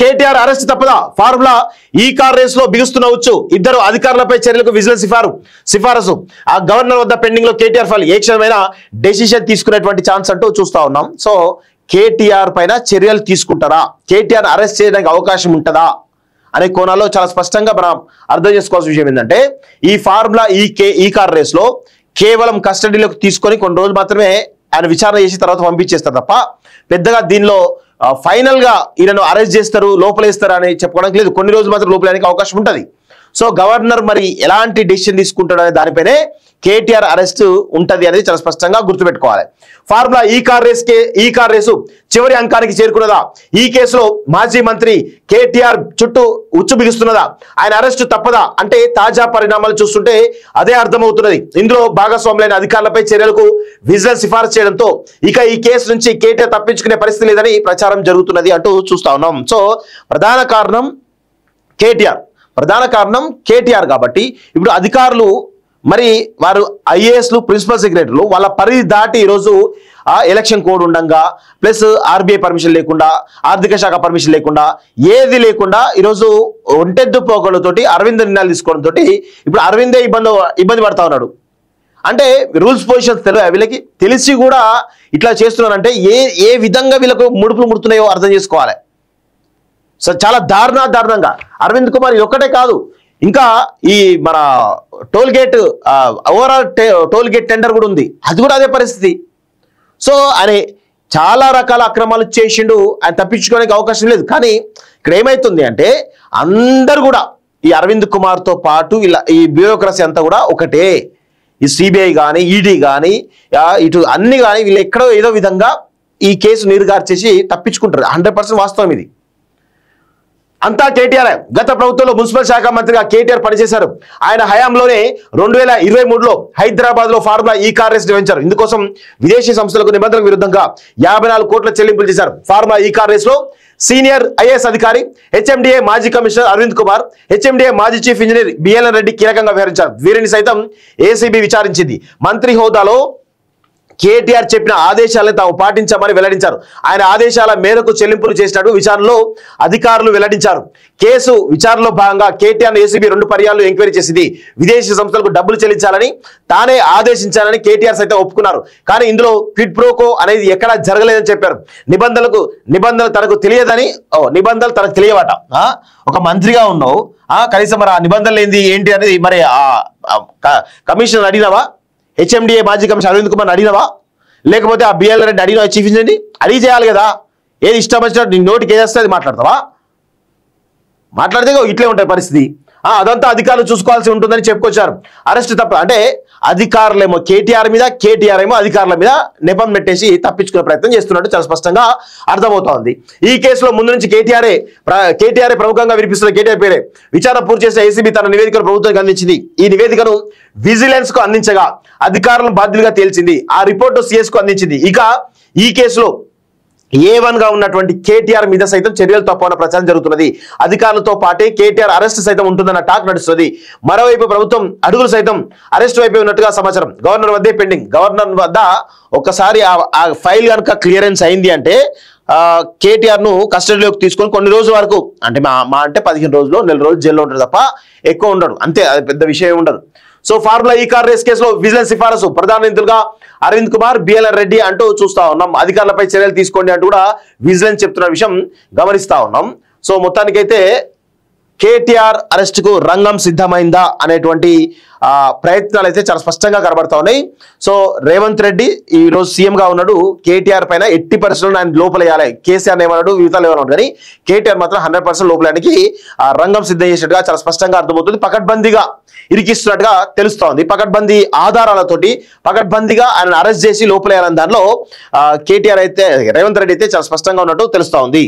KTR arrest తప్పదా? Formula ఈ car race లో బిగుస్తున్న ఉచ్చు. ఇద్దరు అధికారులపై చర్యలకు విజిలెన్స్ సిఫారసు. ఆ గవర్నర్ వద్ద పెండింగ్ లో కేటీఆర్ ఫైల్. ఏ క్షణమైనా డెసిషన్ తీసుకునేటువంటి ఛాన్స్ అంటూ చూస్తా ఉన్నాం. సో కేటీఆర్ పైన చర్యలు తీసుకుంటారా, కేటీఆర్ అరెస్ట్ చేయడానికి అవకాశం ఉంటుందా అనే కోణాల్లో చాలా స్పష్టంగా మనం అర్థం చేసుకోవాల్సిన విషయం ఏంటంటే, ఈ ఫార్ములా ఈ కార్ రేస్ లో కేవలం కస్టడీలోకి తీసుకొని కొన్ని రోజులు మాత్రమే ఆయన విచారణ చేసి తర్వాత పంపించేస్తారు తప్ప పెద్దగా దీనిలో ఫైనల్ గా ఈయనను అరెస్ట్ చేస్తారు, లోపలేస్తారు అని చెప్పుకోవడానికి లేదు. కొన్ని రోజులు మాత్రం లోపలేనికి అవకాశం ఉంటుంది. సో గవర్నర్ మరి ఎలాంటి డెసిషన్ తీసుకుంటాడు అనే దానిపైనే కేటీఆర్ అరెస్ట్ ఉంటుంది అనేది చాలా స్పష్టంగా గుర్తుపెట్టుకోవాలి. ఫార్ములా ఈ కార్ రేసు చివరి అంకానికి చేరుకున్నదా? ఈ కేసులో మాజీ మంత్రి కేటీఆర్ చుట్టూ ఉచ్చు బిగుస్తున్నదా? ఆయన అరెస్టు తప్పదా అంటే తాజా పరిణామాలు చూస్తుంటే అదే అర్థమవుతున్నది. ఇందులో భాగస్వాములైన అధికారులపై చర్యలకు విజిలెన్స్ సిఫారసు చేయడంతో ఇక ఈ కేసు నుంచి కేటీఆర్ తప్పించుకునే పరిస్థితి లేదని ప్రచారం జరుగుతున్నది అంటూ చూస్తా ఉన్నాం. సో ప్రధాన కారణం కేటీఆర్ కాబట్టి ఇప్పుడు అధికారులు మరి వారు ఐఏఎస్లు, ప్రిన్సిపల్ సెక్రటరీలు వాళ్ళ పరిధి దాటి ఈరోజు ఎలక్షన్ కోడ్ ఉండంగా ప్లస్ ఆర్బీఐ పర్మిషన్ లేకుండా, ఆర్థిక శాఖ పర్మిషన్ లేకుండా, ఏది లేకుండా ఈరోజు ఒంటెద్దు పోకలతోటి అరవింద్ నిర్ణయాలు తీసుకోవడంతో ఇప్పుడు అరవిందే ఇబ్బంది పడతా ఉన్నాడు. అంటే రూల్స్ పొజిషన్స్ వీళ్ళకి తెలిసి కూడా ఇట్లా చేస్తున్నారంటే ఏ విధంగా వీళ్ళకు ముడుపులు ముడుతున్నాయో అర్థం చేసుకోవాలి. సో చాలా దారుణంగా అరవింద్ కుమార్ ఇది ఒక్కటే కాదు, ఇంకా ఈ మన toll gate overall toll gate tender కూడా ఉంది, అది కూడా అదే పరిస్థితి. సో ఆయన చాలా రకాల అక్రమాలు చేసిండు, ఆయన తప్పించుకోవడానికి అవకాశం లేదు. కానీ ఇక్కడ ఏమైతుంది అంటే అందరు కూడా ఈ అరవింద్ కుమార్తో పాటు ఇలా ఈ బ్యూరోక్రసీ అంతా కూడా ఒకటే. ఈ సిబిఐ కానీ, ఈడీ కానీ, ఇటు అన్ని కానీ వీళ్ళు ఎక్కడో ఏదో విధంగా ఈ కేసు నీరుగార్చేసి తప్పించుకుంటారు. 100% వాస్తవం ఇది. అంతా కేటీఆర్. గత ప్రభుత్వంలో మున్సిపల్ శాఖ మంత్రిగా కేటీఆర్ పనిచేశారు. ఆయన హయాంలోనే 2023లో హైదరాబాద్ లో ఫార్ములా ఈ కార్ రేస్ నిర్వహించారు. ఇందుకోసం విదేశీ సంస్థలకు నిబంధనలకు విరుద్ధంగా 54 కోట్ల చెల్లింపులు చేశారు. ఫార్ములా ఈ కార్ రేస్ లో సీనియర్ ఐఏఎస్ అధికారి, హెచ్ఎండిఏ మాజీ కమిషనర్ అరవింద్ కుమార్, హెచ్ఎండిఏ మాజీ చీఫ్ ఇంజనీర్ బిఎల్ఎన్ రెడ్డి కీలకంగా వ్యవహరించారు. వీరిని సైతం ఏసీబీ విచారించింది. మంత్రి హోదాలో కేటీఆర్ చెప్పిన ఆదేశాలను తాము పాటించామని వెల్లడించారు. ఆయన ఆదేశాల మేరకు చెల్లింపులు చేసినట్టు విచారణలో అధికారులు వెల్లడించారు. కేసు విచారణలో భాగంగా కేటీఆర్ ఏసీబీ 2 పర్యాలు ఎంక్వైరీ చేసింది. విదేశీ సంస్థలకు డబ్బులు చెల్లించాలని తానే ఆదేశించాలని కేటీఆర్ సైతం ఒప్పుకున్నారు. కానీ ఇందులో క్విడ్ ప్రోకో అనేది ఎక్కడా జరగలేదని చెప్పారు. నిబంధనలు తనకు తెలియదని, నిబంధనలు తనకు తెలియవట. ఒక మంత్రిగా ఉన్నావు, కనీసం మరి ఆ నిబంధనలు ఏంటి అనేది మరి కమిషనర్ అడిగినావా? హెచ్ఎండిఏ మాజీ కమిషనర్ అరవింద్ కుమార్ అడిగినవా? లేకపోతే ఆ బిఎల్ రెడ్డి అడిగిన చీఫ్ ఇంజనీర్ అడిగి చేయాలి కదా. ఏది ఇష్టం వచ్చినట్టు నీ నోటికి ఏదేస్తే అది మాట్లాడతావా? మాట్లాడితే ఇట్లే ఉంటాయి పరిస్థితి. అదంతా అధికారులు చూసుకోవాల్సి ఉంటుందని చెప్పుకొచ్చారు. అరెస్ట్ తప్ప అంటే అధికారులేమో కేటీఆర్ మీద, కేటీఆర్ ఏమో అధికారుల మీద నెపం పెట్టేసి తప్పించుకునే ప్రయత్నం చేస్తున్నట్టు చాలా స్పష్టంగా అర్థమవుతోంది. ఈ కేసులో ముందు నుంచి కేటీఆర్ ప్రముఖంగా వినిపిస్తున్న కేటీఆర్ పేరే. విచారణ పూర్తి చేసిన ఏసీబీ తన నివేదికను ప్రభుత్వానికి అందించింది. ఈ నివేదికను విజిలెన్స్ కు అందించగా అధికారులను బాధ్యులుగా తేల్చింది. ఆ రిపోర్టు సిఎస్ కు అందించింది. ఇక ఈ కేసులో A1 గా ఉన్నటువంటి కేటీఆర్ మీద సైతం చర్యలు తప్పవన్న ప్రచారం జరుగుతున్నది. అధికారులతో పాటే కేటీఆర్ అరెస్ట్ సైతం ఉంటుందన్న టాక్ నడుస్తుంది. మరోవైపు ప్రభుత్వం అడుగులు సైతం అరెస్ట్ వైపు ఉన్నట్టుగా సమాచారం. గవర్నర్ వద్దే పెండింగ్. గవర్నర్ వద్ద ఒకసారి ఆ ఫైల్ కనుక క్లియరెన్స్ అయింది అంటే కేటీఆర్ ను కస్టడీలోకి తీసుకొని కొన్ని రోజుల వరకు అంటే మా అంటే 15 రోజులు, 1 నెల రోజులు జైల్లో ఉంటాడు తప్ప ఎక్కువ ఉండడు. అంతే, అది పెద్ద విషయం ఉండదు. సో ఫార్ములా ఈ కార్ రేస్ కేసులో విజిలెన్స్ సిఫారసు. ప్రధాన నిందితులుగా అరవింద్ కుమార్, బిఎల్ఎన్ రెడ్డి అంటూ చూస్తా ఉన్నాం. అధికారులపై చర్యలు తీసుకోండి అంటూ కూడా విజిలెన్స్ చెప్తున్న విషయం గమనిస్తా ఉన్నాం. సో మొత్తానికైతే కేటీఆర్ అరెస్ట్ కు రంగం సిద్ధమైందా అనేటువంటి ప్రయత్నాలు అయితే చాలా స్పష్టంగా కనబడతా ఉన్నాయి. సో రేవంత్ రెడ్డి ఈ రోజు సీఎం గా ఉన్నాడు. కేటీఆర్ పైన 80% ఆయన లోపలేయాలి. కేసీఆర్ ఏమన్నాడు, వివిధాలు ఏమన్నాడు, కానీ కేటీఆర్ మాత్రం 100% లోపలేయడానికి రంగం సిద్ధం చేసినట్టుగా చాలా స్పష్టంగా అర్థమవుతుంది. పకడ్బందీగా ఇరికిస్తున్నట్టుగా తెలుస్తోంది. పకడ్బందీ ఆధారాలతోటి పకడ్బందీగా ఆయన అరెస్ట్ చేసి లోపలేయాలని దానిలో కేటీఆర్ అయితే రేవంత్ రెడ్డి అయితే చాలా స్పష్టంగా ఉన్నట్టు తెలుస్తోంది.